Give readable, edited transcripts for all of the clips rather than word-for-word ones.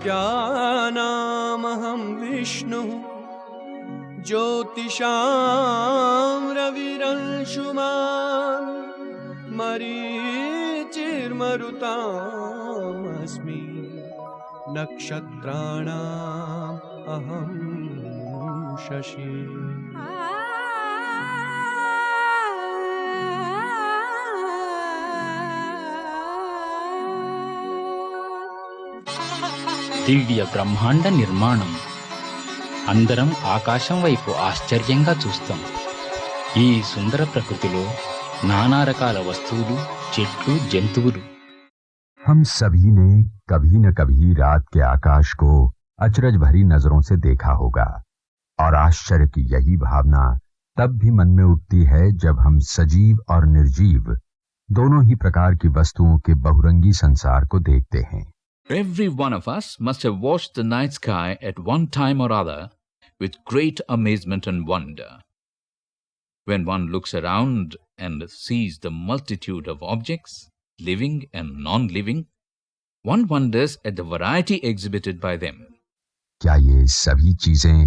नित्यानामहं विष्णुः ज्योतिषां रविरंशुमान् मरीचिर्मरुतामस्मि नक्षत्राणाम् अहं शशि। దివ్య బ్రహ్మాండ నిర్మాణం. అందరం ఆకాశం వైపు ఆశ్చర్యంగా చూస్తాం. ఈ సుందర ప్రకృతిలో నానా రకాల వస్తువులు, చెట్లు, జంతువులు. हम सभी ने कभी न कभी रात के आकाश को अचरज भरी नजरों से देखा होगा और आश्चर्य की यही भावना तब भी मन में उठती है जब हम सजीव और निर्जीव दोनों ही प्रकार की वस्तुओं के बहुरंगी संसार को देखते हैं। Every one of us must have watched the night sky at one time or other with great amazement and wonder. When one looks around and sees the multitude of objects, living and non-living, one wonders at the variety exhibited by them. क्या ये सभी चीजें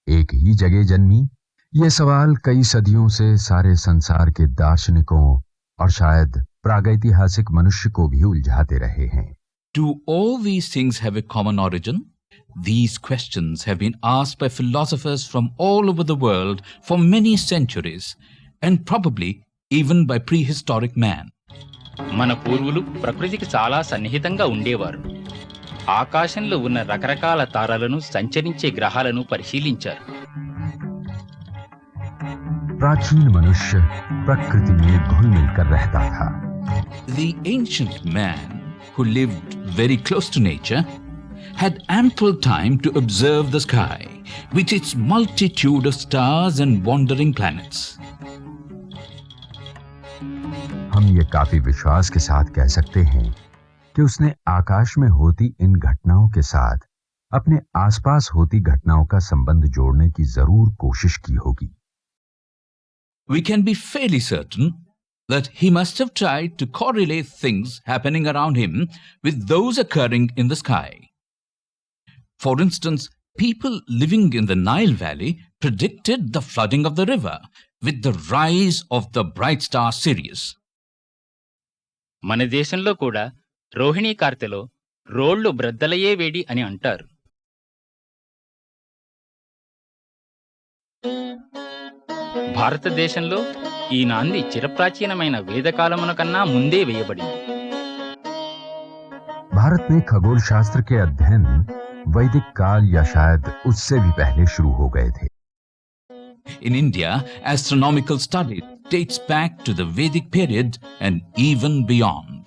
एक ही जगह जन्मी? ये सवाल कई सदियों से सारे संसार के दार्शनिकों और शायद प्रागैतिहासिक मनुष्य को भी उलझाते रहे हैं। Do all these things have a common origin? These questions have been asked by philosophers from all over the world for many centuries, and probably even by prehistoric man. మన పూర్వులు ప్రకృతికి చాలా సన్నిహితంగా ఉండేవారు. ఆకాశంలో ఉన్న రకరకాల తారలను, సంచరించే గ్రహాలను పరిశీలించారు. प्राचीन मनुष्य प्रकृति में घुल मिलकर रहता था. The ancient man, who lived very close to nature, had ample time to observe the sky with its multitude of stars and wandering planets. हम ये काफी विश्वास के साथ कह सकते हैं कि उसने आकाश में होती इन घटनाओं के साथ अपने आसपास होती घटनाओं का संबंध जोड़ने की जरूर कोशिश की होगी. We can be fairly certain that he must have tried to correlate things happening around him with those occurring in the sky. For instance, people living in the Nile Valley predicted the flooding of the river with the rise of the bright star Sirius. మన దేశంలో కూడా రోహిణీ కార్తెలో రోళ్లు బ్రద్దలయ్యే వేడి అని అంటారు. భారతదేశంలో ఈ నాంది చిరప్రాచీనమైన వేదకాలమున కన్నా ముందే వేయబడింది. भारत में खगोल शास्त्र के अध्ययन वैदिक काल या शायद उससे भी पहले शुरू हो गए थे. In India, astronomical study dates back to the Vedic period and even beyond.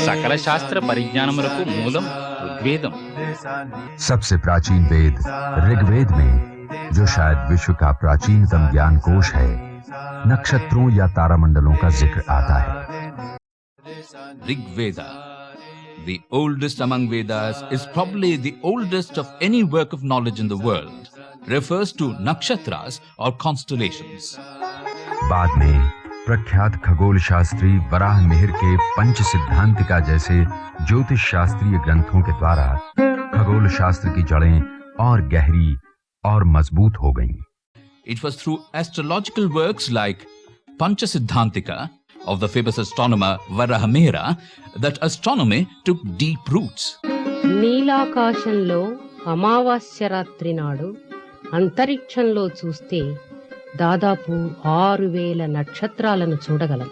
సకల శాస్త్ర పరిజ్ఞానములకు మూలం ఋగ్వేదం. सबसे प्राचीन वेद ऋग्वेद में, जो शायद विश्व का प्राचीनतम ज्ञान कोश है, नक्षत्रों या तारामंडलों का जिक्र आता है. Rig Veda, the oldest among Vedas, is probably the oldest of any work of knowledge in the world, refers to nakshatras or constellations. बाद में प्रख्यात खगोल शास्त्री वराह मिहिर के पंच सिद्धांतिका जैसे ज्योतिष शास्त्रीय ग्रंथों के द्वारा खगोल शास्त्र की जड़ें और गहरी और मजबूत हो गईं. It was through astrological works like Panchasiddhantika of the famous astronomer Varahamihira that astronomy took deep roots. నీలాకాశంలో అమావాస్య రాత్రి నాడు అంతరిక్షంలో చూస్తే దాదాపు 6000 నక్షత్రాలను చూడగలం.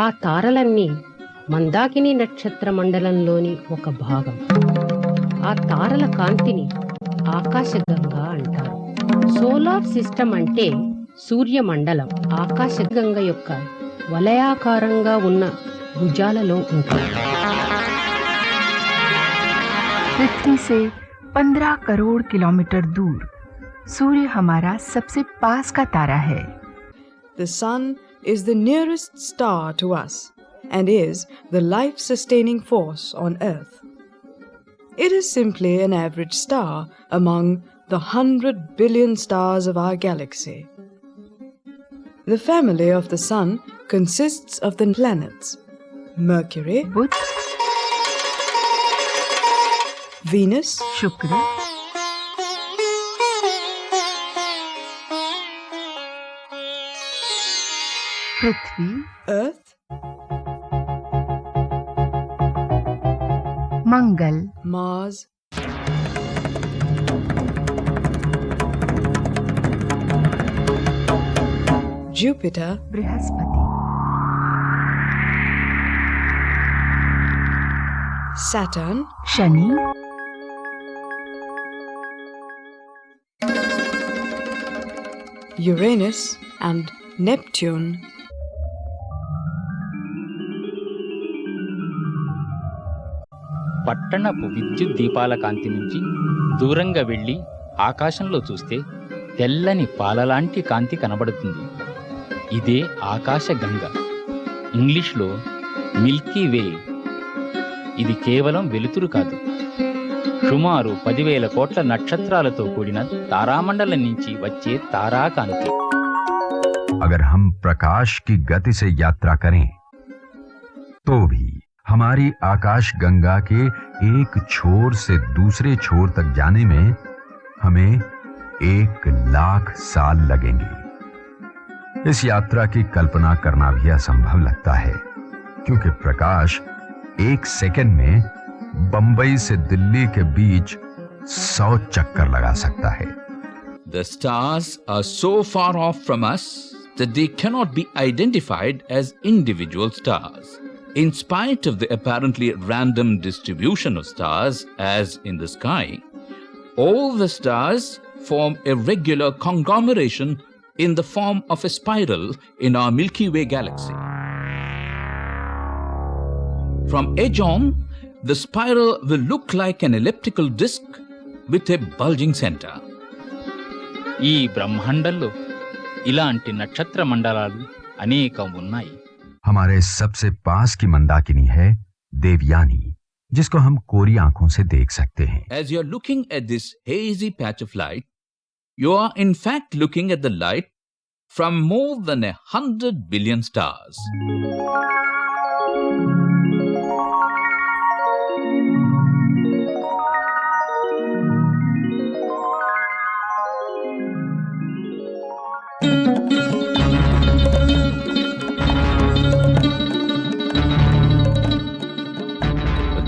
ఆ తారలన్నీ మందాకిని నక్షత్ర మండలంలోని ఒక భాగం. ఆ తారల కాంతిని ఆకాశగంగా అంటారు. సోలార్ సిస్టమ్ అంటే సూర్యమండలం ఆకాశగంగ యొక్క వలయాకారంగా ఉన్న భుజాలలో ఉంటుంది. पृथ्वी से 15 करोड़ किलोमीटर दूर सूर्य हमारा सबसे पास का तारा है. The sun is the nearest star to us and is the life-sustaining force on Earth. It is simply an average star among the 100 billion stars of our galaxy. The family of the sun consists of the planets Mercury, Budh, Venus, शुक्र, पृथ्वी, Earth, Mangal, Mars, Jupiter, Brihaspati, Saturn, Shani, Uranus, and Neptune. పట్టణపు విద్యుత్ దీపాల కాంతి నుంచి దూరంగా వెళ్ళి ఆకాశంలో చూస్తే తెల్లని పాలలాంటి కాంతి కనబడుతుంది. ఇదే ఆకాశ గంగ, ఇంగ్లీష్లో మిల్కీ వే. ఇది కేవలం వెలుతురు కాదు, సుమారు 10,000 కోట్ల నక్షత్రాలతో కూడిన తారామండలం నుంచి వచ్చే తారాకాంతి. अगर हम प्रकाश की गति से यात्रा करें तो भी हमारी आकाश गंगा के एक छोर से दूसरे छोर तक जाने में हमें 1,00,000 साल लगेंगे। इस यात्रा की कल्पना करना भी असंभव लगता है, क्योंकि प्रकाश 1 सेकंड में बंबई से दिल्ली के बीच 100 चक्कर लगा सकता है। The stars are so far off from us that they cannot be identified as individual stars. In spite of the apparently random distribution of stars as in the sky, all the stars form a regular conglomeration in the form of a spiral in our Milky Way galaxy. From edge on, the spiral will look like an elliptical disc with a bulging center. ఈ బ్రహ్మాండంలో ఇలాంటి నక్షత్ర మండలాలు అనేకం ఉన్నాయి. हमारे सबसे पास की मंदाकिनी है देवयानी, जिसको हम कोरी आंखों से देख सकते हैं। As you're looking at this hazy patch of light, you are in fact looking at the light from more than 100 billion stars.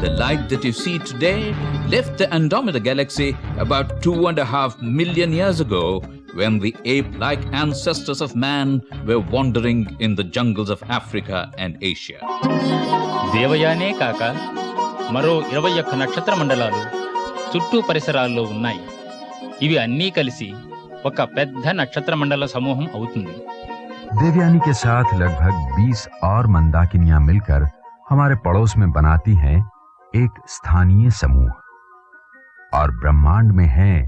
The light that you see today left the Andromeda Galaxy about 2.5 million years ago, when the ape-like ancestors of man were wandering in the jungles of Africa and Asia. దేవయానే కాక మరో 21 నక్షత్ర మండలాలు చుట్టూ పరిసరాల్లో ఉన్నాయి. ఇవి అన్నీ కలిసి ఒక పెద్ద నక్షత్ర మండల సమూహం అవుతుంది. देवयानी के साथ लगभग 20 और मंदाकिनियां मिलकर हमारे पड़ोस में बनाती हैं एक स्थानीय समूह, और ब्रह्मांड में हैं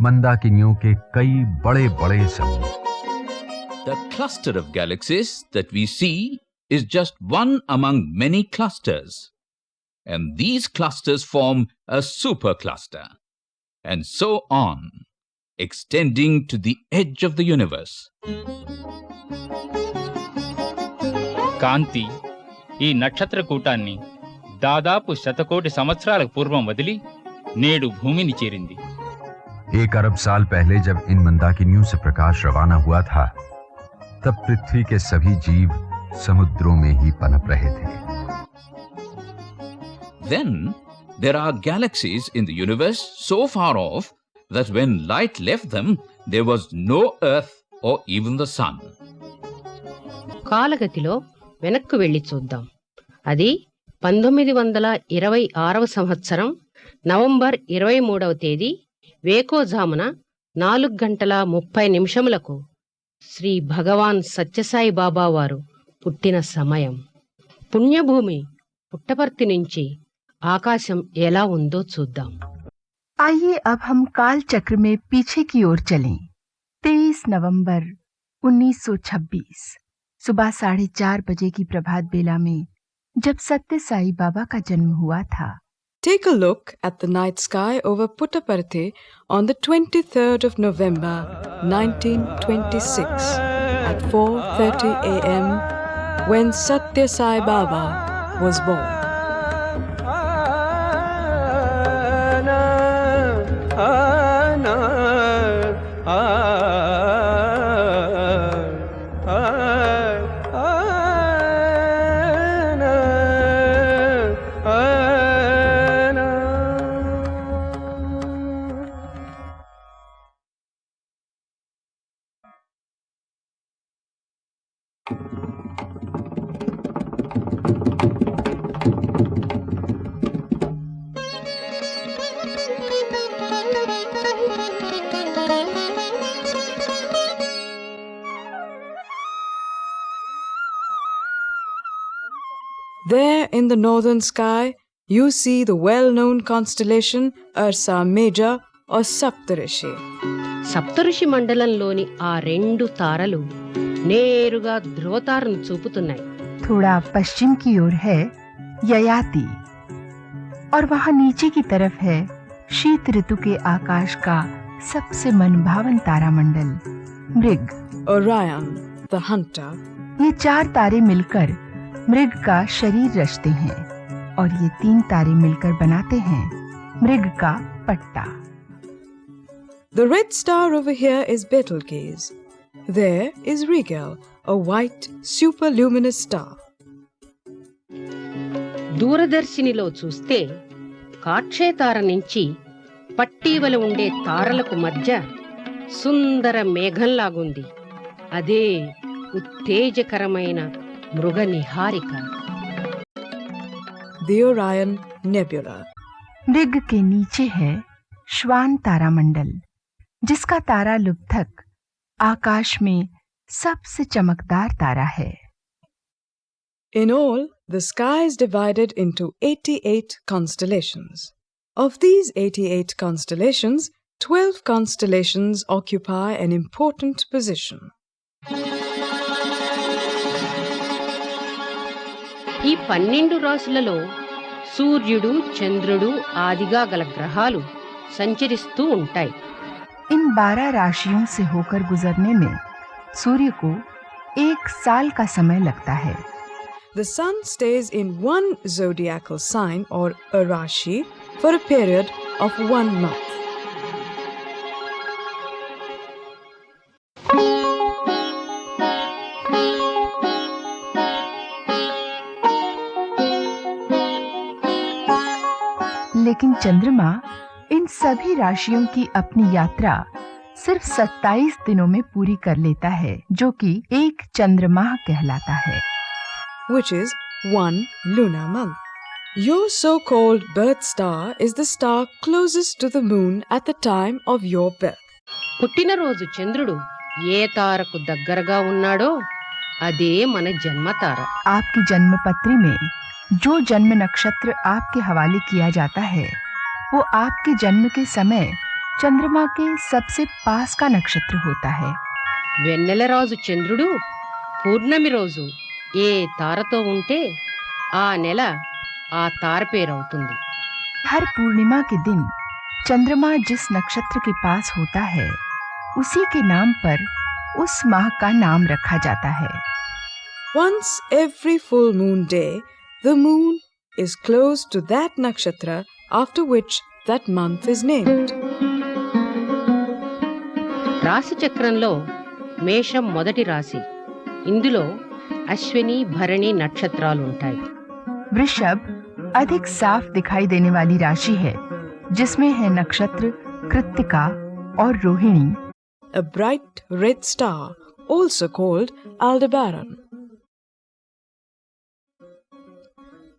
मंदाकिनियों के कई बड़े-बड़े समूह। The cluster of galaxies that we see is just one among many clusters, and these clusters form a supercluster, and so on, extending to the edge of the universe. కాంతి ఈ నక్షత్ర కూటాన్ని దాదాపు 100 కోటి సంవత్సరాల పూర్వం వదిలి నేడు భూమిని చేరింది. 1 अरब साल पहले जब इन मंदाकिनियों से प्रकाश रवाना हुआ था, तब पृथ्वी के सभी जीव समुद्रों में ही पनप रहे थे। Then there are galaxies in the universe so far off that when light left them, there was no Earth or even the sun. కాలగతిలో వెనక్కు వెళ్లి చూద్దాం. అది 1926వ సంవత్సరం నవంబర్ 23వ తేదీ వేకోజామున 4:30 శ్రీ భగవాన్ సత్యసాయి బాబా వారు పుట్టిన సమయం. పుణ్యభూమి పుట్టపర్తి నుంచి ఆకాశం ఎలా ఉందో చూద్దాం. आइए अब हम काल चक्र में पीछे की ओर चलें। 23 नवंबर 1926 सुबह 4:30 बजे की प्रभात बेला में जब सत्य साई बाबा का जन्म हुआ था। Take a look at the night sky over Puttaparthi on the 23rd of November 1926 at 4:30 a.m. when Satya Sai Baba was born. There in the northern sky, you see the well-known constellation Ursa Major or Saptarishi. సప్తఋషి మండలంలోని ఆ రెండు తారలు నేరుగా ధ్రువతారను చూపుతున్నాయి. थोड़ा पश्चिम की ओर है ययाति और वहां नीचे की तरफ है शीत ऋतु के आकाश का सबसे मनभावन तारामंडल मृग. Orion, the hunter. ये 4 तारे मिलकर मृग का शरीर रचते हैं और ये 3 तारे मिलकर बनाते हैं मृग का पट्टा. The red star over here is Betelgeuse. There is Rigel, a white superluminous star. దూరదర్శినిలో చూస్తే కాక్షేతార నుంచి పట్టీవల ఉండే తారలకు మధ్య సుందర మేఘంలాగుంది. అదే ఉత్తేజకరమైన మృగ నిహారిక. The Orion Nebula. मृग के नीचे है श्वान तारामंडल, जिसका तारा लुब्धक आकाश में सबसे चमकदार तारा है. In all, the sky is divided into 88 constellations. Of these 88 constellations, 12 constellations occupy an important position. ఈ 12 రాశులలో సూర్యుడు, చంద్రుడు ఆదిగా గల గ్రహాలు సంచరిస్తూ ఉంటాయి. इन 12 राशियों से होकर गुजरने में सूर्य को 1 साल का समय लगता है. The sun stays in one zodiacal sign or a rashi for a period of 1 month. लेकिन चंद्रमा इन सभी राशियों की अपनी यात्रा सिर्फ 27 दिनों में पूरी कर लेता है, जो कि एक चंद्रमाह कहलाता है. Which is 1 lunar month. Your so-called birth star is the star closest to the moon at the time of your birth. పుట్టినరోజు చంద్రుడు ఏ తారకు దగ్గరగా ఉన్నాడో అదే మన జన్మతార. आपकी जन्म पत्री में जो जन्म नक्षत्र आपके हवाले किया जाता है, वो आपके जन्म के समय चंद्रमा के सबसे पास का नक्षत्र होता है. వెన్నెల రాజు చంద్రుడు పూర్ణమి రోజు ఏ తారతో ఉంటే ఆ నెల ఆ తార పేరవుతుంది. हर पूर्णिमा के दिन चंद्रमा जिस नक्षत्र के पास होता है, उसी के नाम पर उस माह का नाम रखा जाता है. Once every full moon day, the moon is close to that nakshatra, after which that month is named. రాశి చక్రంలో మేషం మొదటి రాశి. ఇందులో అశ్విని, భరణి నక్షత్రాలు ఉంటాయి. वृषभ अधिक साफ दिखाई देने वाली राशि है, जिसमें है नक्षत्र कृत्तिका और Rohini. A bright red star, also called Aldebaran.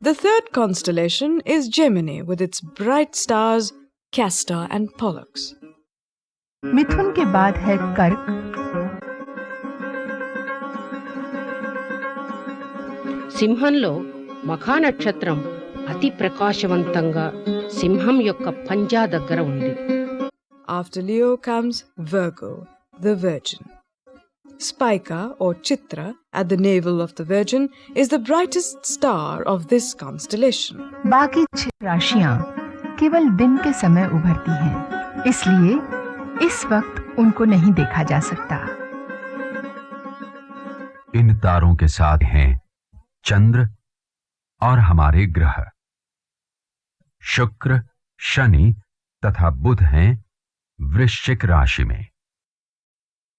The third constellation is Gemini with its bright stars Castor and Pollux. मिथुन के बाद है कर्क, సింహంలో మఖా నక్షత్రం అతి ప్రకాశవంతంగా సింహం యొక్క పంజా దగ్గర ఉంది. After Leo comes Virgo, the Virgin. Spica or Chitra at the navel of the Virgin is the brightest star of this constellation. बाकी 6 राशियां केवल दिन के समय उभरती हैं, इसलिए इस वक्त उनको नहीं देखा जा सकता. इन तारों के साथ हैं चंद्र और हमारे ग्रह. शुक्र, शनि तथा बुध हैं वृश्चिक राशि में.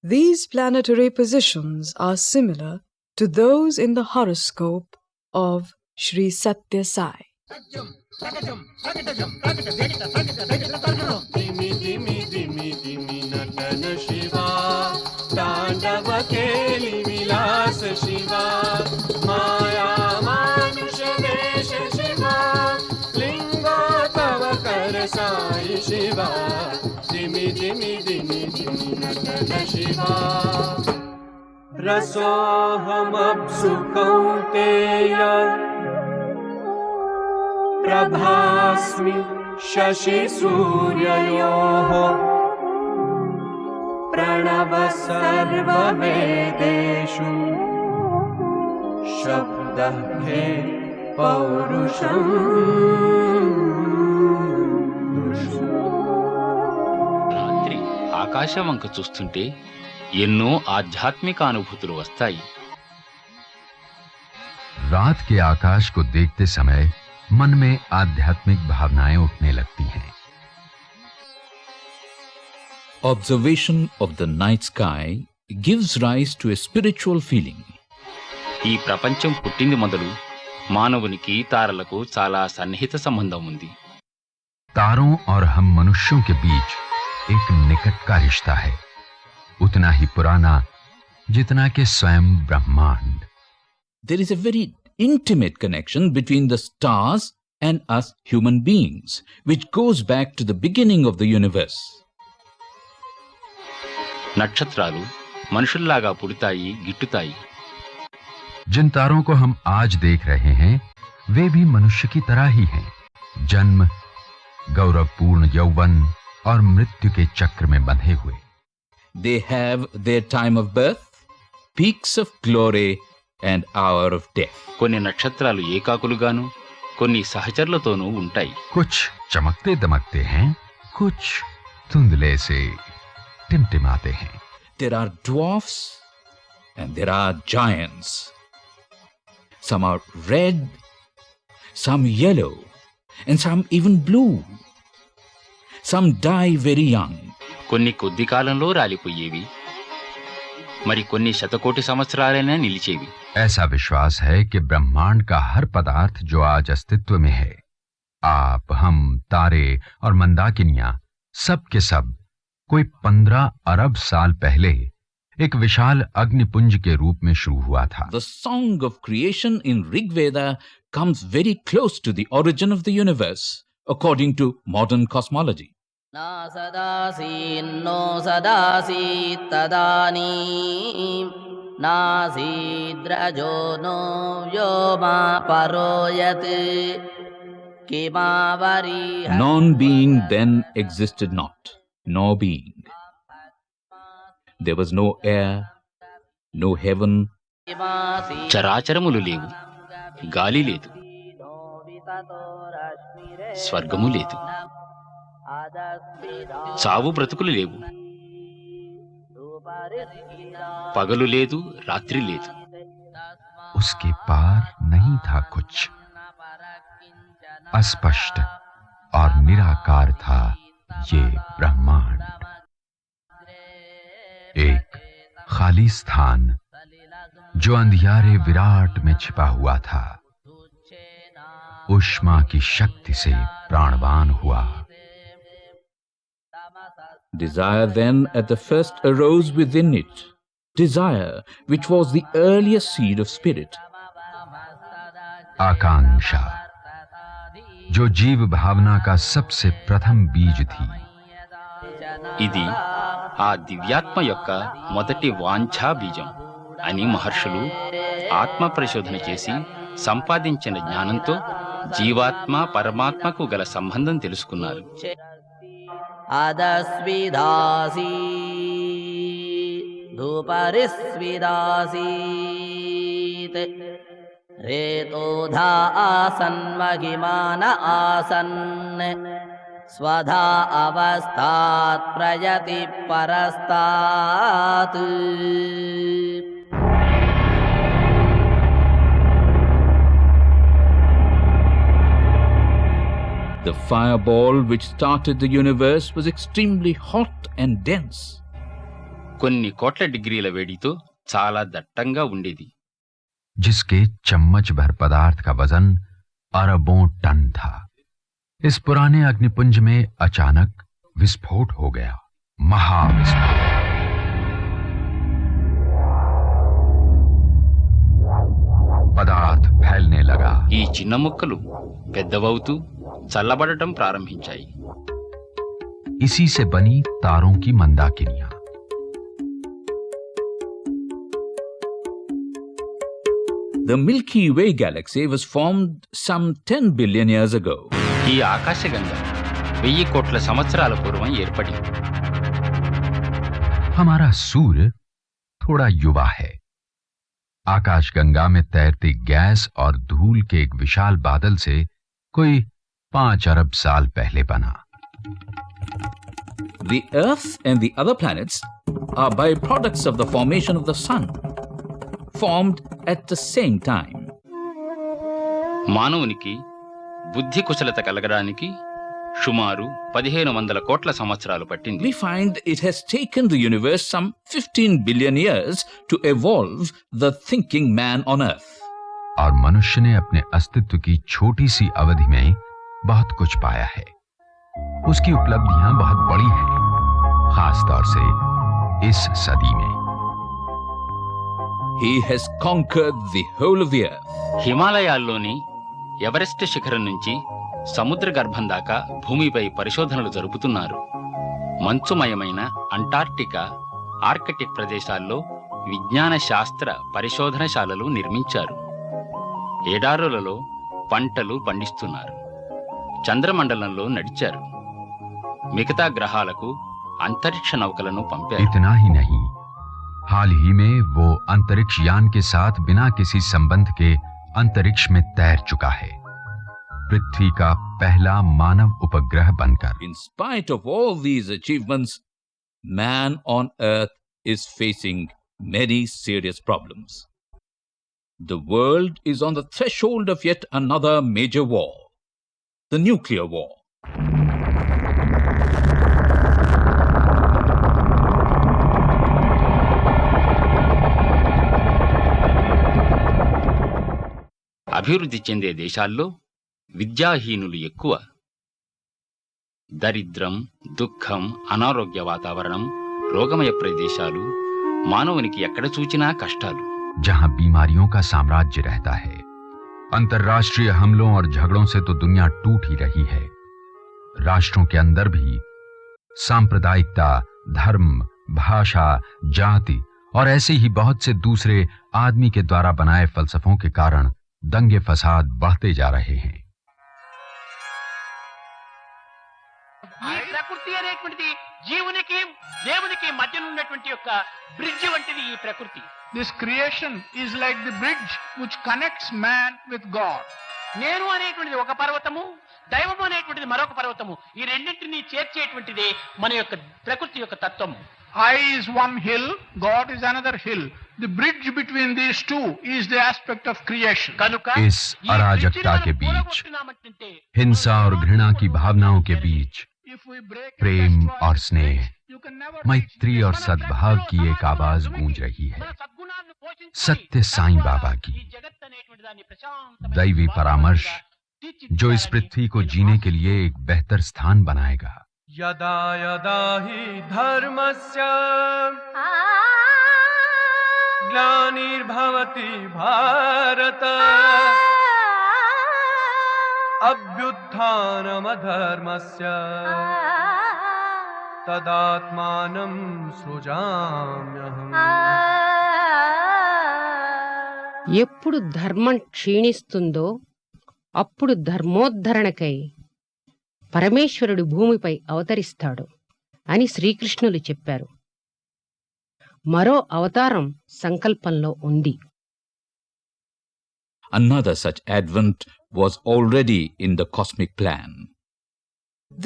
These planetary positions are similar to those in the horoscope of Sri Satya Sai. धिमि धिमि धिमि धिमि नटन Shiva, तांडव खेली विलास शिवा, माया मानुष वेश शिवा, लिंगा तव कर साई शिवा, धिमि धिमि धिमि धिमि नटन शिवा. रसोऽहमप्सु कौन्तेय प्रभास्मि शशिसूर्ययोः प्रणव सर्ववेदेषु शब्दः हे पौरुषम् రాత్రి ఆకాశం వంక చూస్తుంటే ఎన్నో ఆధ్యాత్మిక అనుభూతులు వస్తాయి. रात के आकाश को देखते समय मन में आध्यात्मिक भावनाएं उठने लगती हैं. Observation of the night sky gives rise to a spiritual feeling. ఈ ప్రపంచం పుట్టింది మొదలు మానవునికి తారలకు చాలా సన్నిహిత సంబంధం ఉంది. तारों और हम मनुष्यों के बीच एक निकट का रिश्ता है, उतना ही पुराना जितना कि स्वयं ब्रह्मांड. There is a very intimate connection between the stars and us human beings, which goes back to the beginning of the universe. నక్షత్రాలు మనుషుల్లాగా పుడతాయి, గిట్టుతాయి. जिन तारों को हम आज देख रहे हैं वे भी मनुष्य की तरह ही हैं. जन्म, गौरवपूर्ण यौवन और मृत्यु के चक्र में बंधे हुए. They have their time of birth, peaks of glory and hour of death. కొన్ని నక్షత్రాలు ఏకాకులుగాను కొన్ని సహచరులతోనూ ఉంటాయి. कुछ चमकते दमकते हैं, कुछ धुंधले से टिमटिमाते हैं. There are dwarfs and there are giants. Some are red, some yellow, and some even blue. Some die very young. కొన్ని కొద్ది కాలంలో రాలిపోయేవి, మరి కొన్ని శతకోటి సంవత్సరాలైనా నిలిచేవి. ऐसा विश्वास है कि ब्रह्मांड का हर पदार्थ जो आज अस्तित्व में है, आप, हम, तारे और मंदाकिनियां, सब के सब कोई 15 अरब साल पहले एक विशाल अग्निपुंज के रूप में शुरू हुआ था. The song of creation in Rig Veda comes very close to the origin of the universe, according to modern cosmology. ना सदासीन्नो सदासीत् तदानीं नासीद्रजो नो व्योमा परो यत् किमावरीह. Non-being then existed not, nor being. There was no air, no heaven. చరాచరములు లేవు, గాలి లేదు, స్వర్గము లేదు, చావు బ్రతుకులు లేవు, పగలు లేదు, రాత్రి లేదు. उसके पार नहीं था कुछ. अस्पष्ट और निराकार था ये ब्रह्मांड. एक खाली स्थान जो अंधियारे विराट में छिपा हुआ था, ऊष्मा की शक्ति से प्राणवान हुआ. Desire then at the first arose within it, desire which was the earliest seed of spirit. आकांक्षा जो जीव भावना का सबसे प्रथम बीज थी. ఇది ఆ దివ్యాత్మ యొక్క మొదటి వాంఛా బీజం అని మహర్షులు ఆత్మ పరిశోధన చేసి సంపాదించిన జ్ఞానంతో జీవాత్మ పరమాత్మకు గల సంబంధం తెలుసుకున్నారు. अदस्विदासी धूपरिस्विदासीत् रेतोधा आसन् महिमान आसन् स्वधा अवस्थात् प्रयति परस्तात्. The fireball which started the universe was extremely hot and dense. కొన్ని కోట్ల డిగ్రీల వేడితో చాలా దట్టంగా ఉండేది. जिसके चम्मच भर पदार्थ का वजन अरबों टन था. इस पुराने अग्निपुंज में अचानक विस्फोट हो गया, महाविस्फोट. पदार्थ फैलने लगा. ఈ చిన్న ముక్కలు పెద్దవవుతూ చల్లబడటం ప్రారంభించాయి. इसी से बनी तारों की मंदाकिनियां. The Milky Way galaxy was formed some 10 billion years ago. ఈ ఆకాశగంగ 1000 కోట్ల సంవత్సరాల పూర్వం ఏర్పడింది. हमारा सूर्य थोड़ा युवा है. आकाशगंगा में तैरती गैस और धूल के एक विशाल बादल से कोई 5 अरब साल पहले बना. The Earth and the other planets are byproducts of the formation of the sun, formed at the same time. మానవునికి బుద్ధి కుశలత కలగడానికి సుమారు 1500 కోట్ల సంవత్సరాలు పట్టింది. We find it has taken the universe some 15 billion years to evolve the thinking man on Earth. और मनुष्य ने अपने अस्तित्व की छोटी सी अवधि में बहुत कुछ पाया है. उसकी उपलब्धियां बहुत बड़ी हैं, खास तौर से इस सदी में. He has conquered the whole of the earth. హిమాలయాల్లోని ఎవరెస్ట్ శిఖరం నుంచి సముద్ర గర్భం దాకా భూమిపై పరిశోధనలు జరుపుతున్నారు. మంచుమయమైన అంటార్క్టికా, ఆర్కిటిక్ ప్రదేశాల్లో విజ్ఞాన శాస్త్ర పరిశోధనశాలలు నిర్మించారు. ఎడారులలో పంటలు పండిస్తున్నారు. చంద్రమండలంలో నడిచారు. మిగతా గ్రహాలకు అంతరిక్ష నౌకలను పంపారు. इतना ही नहीं, हाल ही में वो अंतरिक्ष यान के साथ बिना किसी संबंध के अंतरिक्ष में तैर चुका है, पृथ्वी का पहला मानव उपग्रह बनकर. In spite of all these achievements, man on Earth is facing many serious problems. The world is on the threshold of yet another major war, the nuclear war. అభివృద్ధి చెందే దేశాల్లో విద్యాహీనులు ఎక్కువ. దరిద్రం, దుఃఖం, అనారోగ్య వాతావరణం, రోగమయ ప్రదేశాలు, మానవునికి ఎక్కడ చూచినా కష్టాలు. जहां बीमारियों का साम्राज्य रहता है, अंतर्राष्ट्रीय हमलों और झगड़ों से तो दुनिया टूट ही रही है. राष्ट्रों के अंदर भी सांप्रदायिकता, धर्म, भाषा, जाति और ऐसे ही बहुत से दूसरे आदमी के द्वारा बनाए फलसफों के कारण दंगे फसाद बढ़ते जा रहे हैं. ఈ ప్రకృతి అనేటువంటిది జీవునికి దేవునికి మధ్య ఉన్నటువంటి యొక్క బ్రిడ్జ్ వంటిది ఈ ప్రకృతి. This creation is like the bridge which connects man with God. నేను అనేటువంటిది ఒక పర్వతము, దైవము అనేటువంటిది మరొక పర్వతము. ఈ రెండింటిని చేర్చేటువంటిది మన యొక్క ప్రకృతి యొక్క తత్వము. I is one hill, God is another hill. The bridge between these two is the aspect of creation. కనుక इस अराजकता के बीच, हिंसा और घृणा की भावनाओं के बीच प्रेम और स्नेह, मैत्री और सद्भाव की एक आवाज गूंज रही है. सत्य साईं बाबा की दैवी परामर्श जो इस पृथ्वी को जीने के लिए एक बेहतर स्थान बनाएगा. यदा यदा हि धर्मस्य ग्लानिर्भवति भारत अभ्युत्थानमधर्मस्य तदात्मानं सृजाम्यहम्. ఎప్పుడు ధర్మం క్షీణిస్తుందో అప్పుడు ధర్మోద్ధరణకై పరమేశ్వరుడు భూమిపై అవతరిస్తాడు అని శ్రీకృష్ణులు చెప్పారు. మరో అవతారం సంకల్పంలో ఉంది. Another such advent was already in the cosmic plan.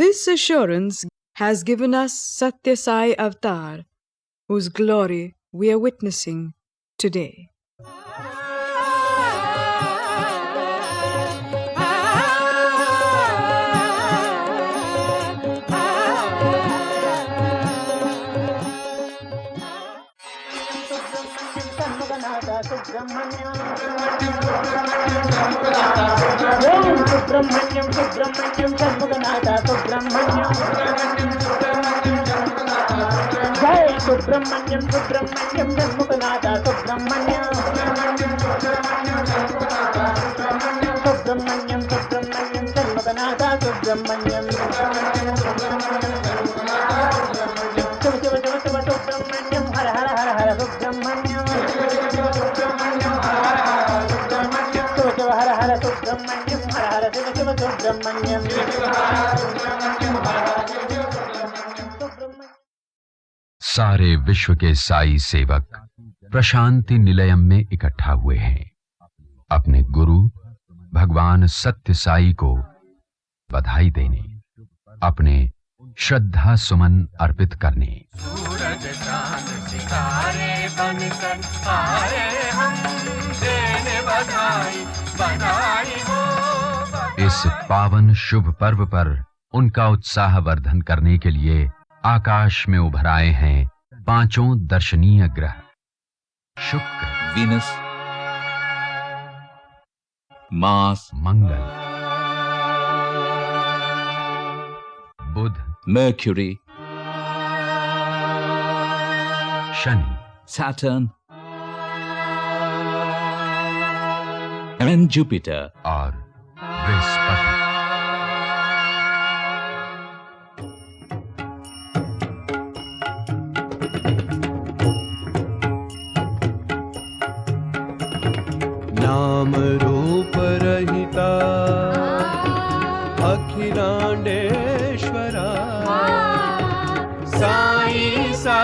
This assurance has given us Satya Sai Avatar, whose glory we are witnessing today. Subrahmanyam Subrahmanyam Shanmukhanath Subrahmanyam जय सुब्रह्मण्यम सुब्रह्मण्यम षण्मुखनाथ सुब्रह्मण्यम सुब्रह्मण्यम सुब्रह्मण्यम षण्मुखनाथ सुब्रह्मण्यम शिव शिव शिव शिव सुब्रह्मण्यम हर हर हर हर सुब्रह्मण्यम सुब्रह्मण्यम हर हर शिव शिव सुब्रह्मण्यम सारे विश्व के साई सेवक प्रशांति निलयम में इकट्ठा हुए हैं अपने गुरु भगवान सत्य साई को बधाई देने, अपने श्रद्धा सुमन अर्पित करने। सूरज चांद सितारे बनकर आए हम देने बधाई बधाई हो। इस पावन शुभ पर्व पर उनका उत्साह वर्धन करने के लिए आकाश में उभर आए हैं पांचों दर्शनीय ग्रह शुक्र, Venus, Mars, Mangal, Budh, Mercury, Shani, Saturn, and Jupiter. और बृहस्पति। नाम रूप रहिता अखिलांडेश्वरा साई सा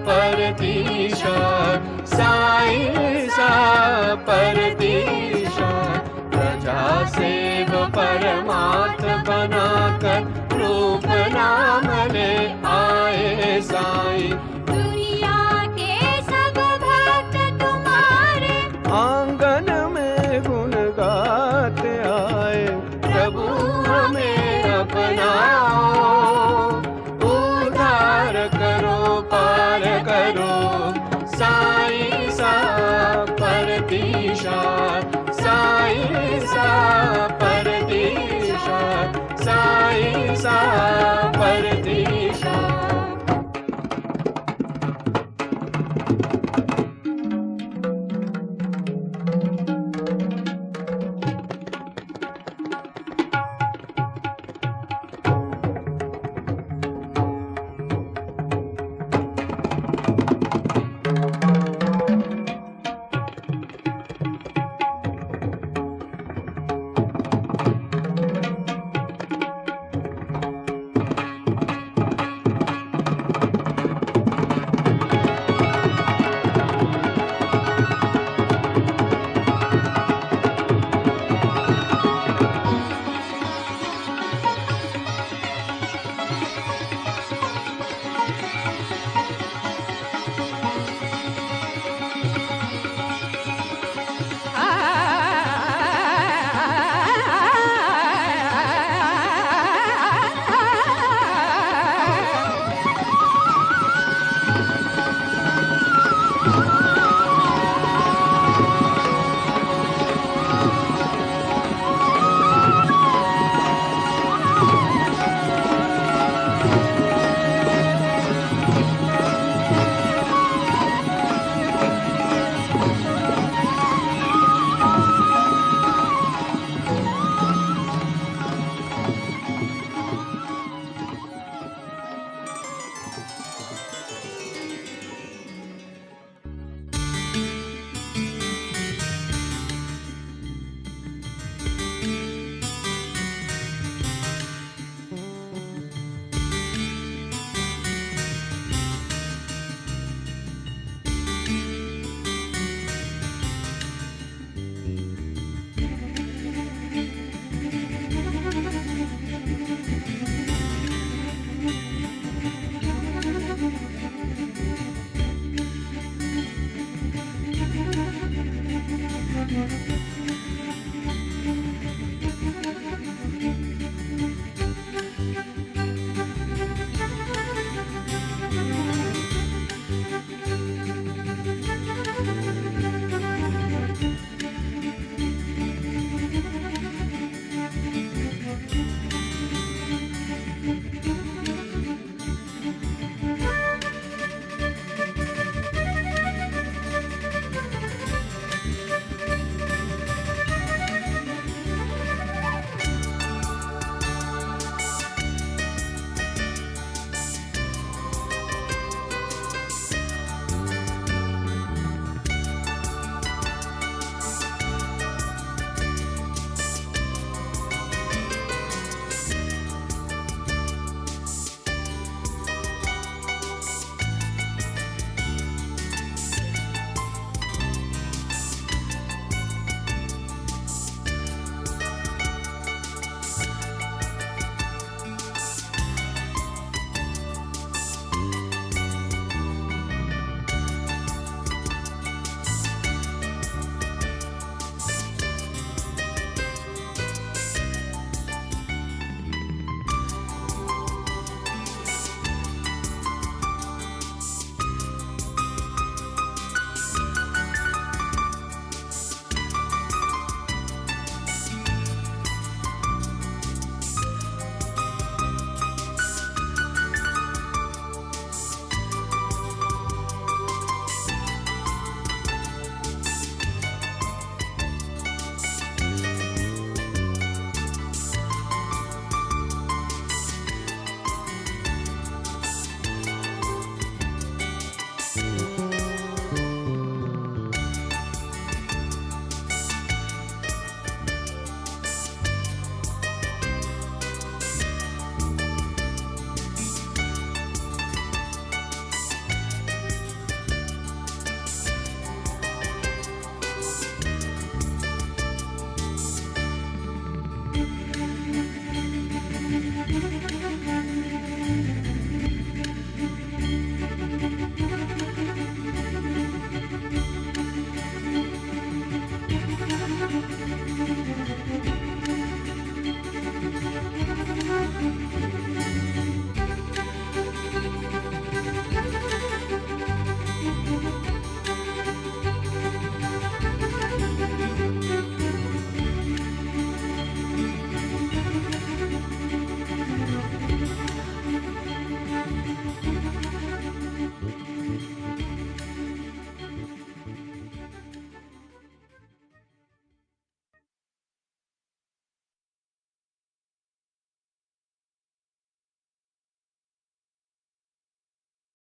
परतीशा साई सा परतीशा प्रजा सेव परमात्म बनाकर रूप नाम ले आए साई। दुनिया के सब भक्त तुम्हारे आंगन में गुण गाते आए प्रभु हमें अपनाओ उद्धार करो पार करो साई सा परतीशा साई सा परतीशा साई सा परतीशा।